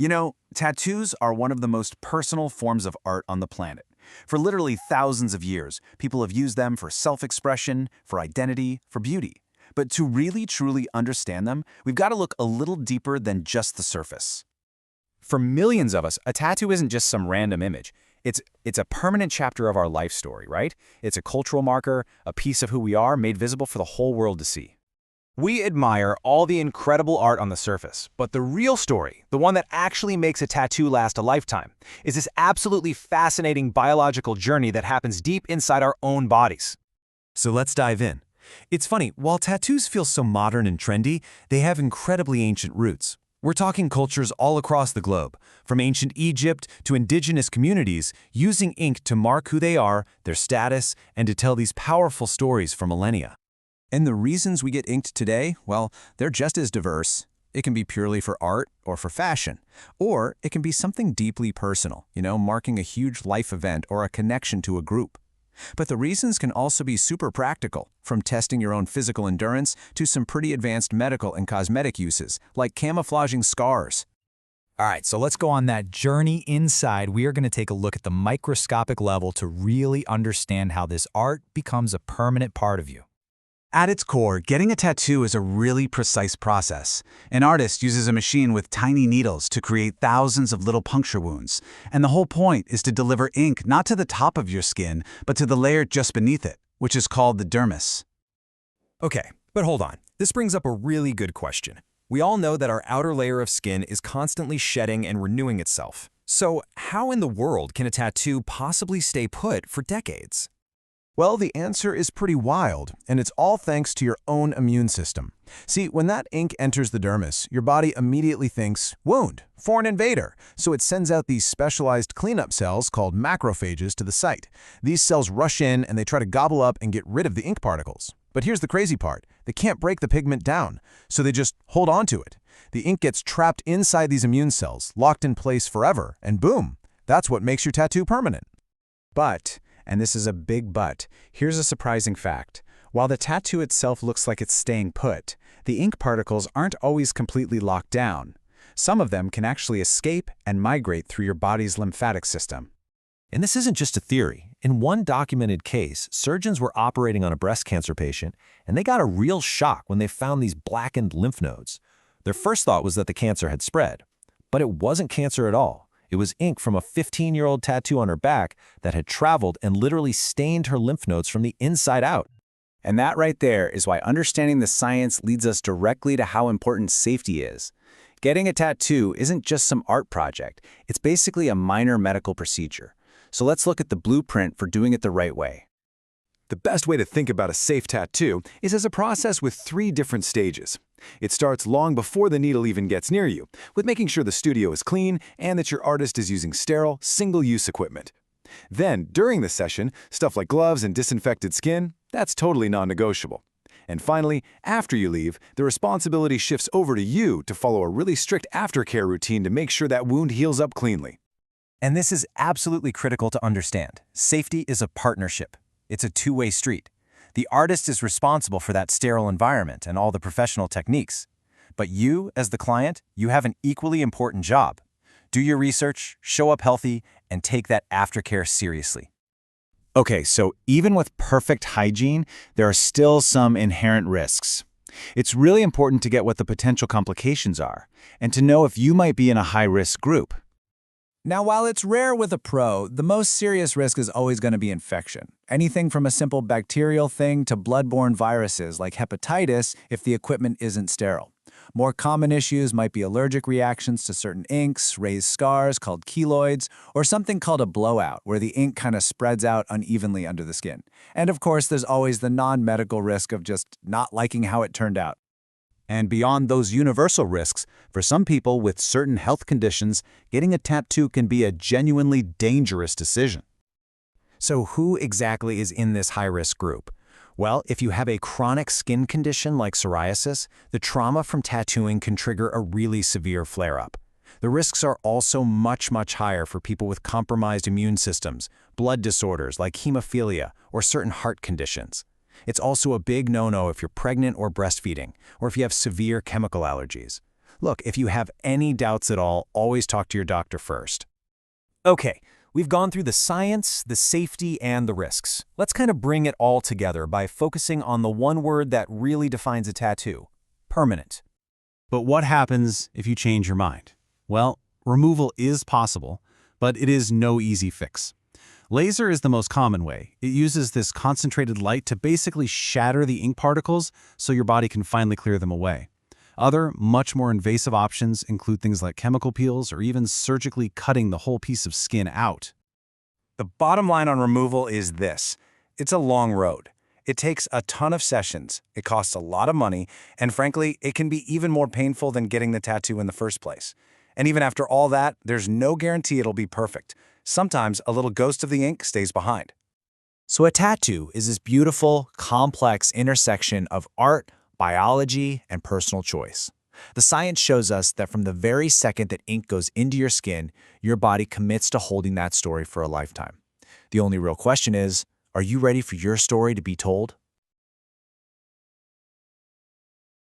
You know, tattoos are one of the most personal forms of art on the planet. For literally thousands of years, people have used them for self-expression, for identity, for beauty. But to really truly understand them, we've got to look a little deeper than just the surface. For millions of us, a tattoo isn't just some random image. It's a permanent chapter of our life story, right? It's a cultural marker, a piece of who we are made visible for the whole world to see. We admire all the incredible art on the surface, but the real story, the one that actually makes a tattoo last a lifetime, is this absolutely fascinating biological journey that happens deep inside our own bodies. So let's dive in. It's funny, while tattoos feel so modern and trendy, they have incredibly ancient roots. We're talking cultures all across the globe, from ancient Egypt to indigenous communities, using ink to mark who they are, their status, and to tell these powerful stories for millennia. And the reasons we get inked today, well, they're just as diverse. It can be purely for art or for fashion, or it can be something deeply personal, marking a huge life event or a connection to a group. But the reasons can also be super practical, from testing your own physical endurance to some pretty advanced medical and cosmetic uses, like camouflaging scars. All right, so let's go on that journey inside. We are going to take a look at the microscopic level to really understand how this art becomes a permanent part of you. At its core, getting a tattoo is a really precise process. An artist uses a machine with tiny needles to create thousands of little puncture wounds. And the whole point is to deliver ink not to the top of your skin, but to the layer just beneath it, which is called the dermis. Okay, but hold on. This brings up a really good question. We all know that our outer layer of skin is constantly shedding and renewing itself. So how in the world can a tattoo possibly stay put for decades? Well, the answer is pretty wild, and it's all thanks to your own immune system. See, when that ink enters the dermis, your body immediately thinks, wound, foreign invader, so it sends out these specialized cleanup cells called macrophages to the site. These cells rush in and they try to gobble up and get rid of the ink particles. But here's the crazy part. They can't break the pigment down, so they just hold on to it. The ink gets trapped inside these immune cells, locked in place forever, and boom, that's what makes your tattoo permanent. But, and this is a big but, here's a surprising fact. While the tattoo itself looks like it's staying put, the ink particles aren't always completely locked down. Some of them can actually escape and migrate through your body's lymphatic system. And this isn't just a theory. In one documented case, surgeons were operating on a breast cancer patient, and they got a real shock when they found these blackened lymph nodes. Their first thought was that the cancer had spread. But it wasn't cancer at all. It was ink from a 15-year-old tattoo on her back that had traveled and literally stained her lymph nodes from the inside out. And that right there is why understanding the science leads us directly to how important safety is. Getting a tattoo isn't just some art project. It's basically a minor medical procedure. So let's look at the blueprint for doing it the right way. The best way to think about a safe tattoo is as a process with 3 different stages. It starts long before the needle even gets near you, with making sure the studio is clean and that your artist is using sterile, single-use equipment. Then, during the session, stuff like gloves and disinfected skin, that's totally non-negotiable. And finally, after you leave, the responsibility shifts over to you to follow a really strict aftercare routine to make sure that wound heals up cleanly. And this is absolutely critical to understand. Safety is a partnership. It's a two-way street. The artist is responsible for that sterile environment and all the professional techniques. But you, as the client, you have an equally important job. Do your research, show up healthy, and take that aftercare seriously. Okay, so even with perfect hygiene, there are still some inherent risks. It's really important to get what the potential complications are, and to know if you might be in a high-risk group. Now, while it's rare with a pro, the most serious risk is always going to be infection. Anything from a simple bacterial thing to bloodborne viruses like hepatitis if the equipment isn't sterile. More common issues might be allergic reactions to certain inks, raised scars called keloids, or something called a blowout, where the ink kind of spreads out unevenly under the skin. And of course, there's always the non-medical risk of just not liking how it turned out. And beyond those universal risks, for some people with certain health conditions, getting a tattoo can be a genuinely dangerous decision. So who exactly is in this high-risk group? Well, if you have a chronic skin condition like psoriasis, the trauma from tattooing can trigger a really severe flare-up. The risks are also much higher for people with compromised immune systems, blood disorders like hemophilia, or certain heart conditions. It's also a big no-no if you're pregnant or breastfeeding, or if you have severe chemical allergies. Look, if you have any doubts at all, always talk to your doctor first. Okay, we've gone through the science, the safety, and the risks. Let's kind of bring it all together by focusing on the one word that really defines a tattoo: permanent. But what happens if you change your mind? Well, removal is possible, but it is no easy fix. Laser is the most common way. It uses this concentrated light to basically shatter the ink particles so your body can finally clear them away. Other, much more invasive options include things like chemical peels or even surgically cutting the whole piece of skin out. The bottom line on removal is this: it's a long road. It takes a ton of sessions, it costs a lot of money, and frankly, it can be even more painful than getting the tattoo in the first place. And even after all that, there's no guarantee it'll be perfect. Sometimes a little ghost of the ink stays behind. So a tattoo is this beautiful, complex intersection of art, biology, and personal choice. The science shows us that from the very second that ink goes into your skin, your body commits to holding that story for a lifetime. The only real question is, are you ready for your story to be told?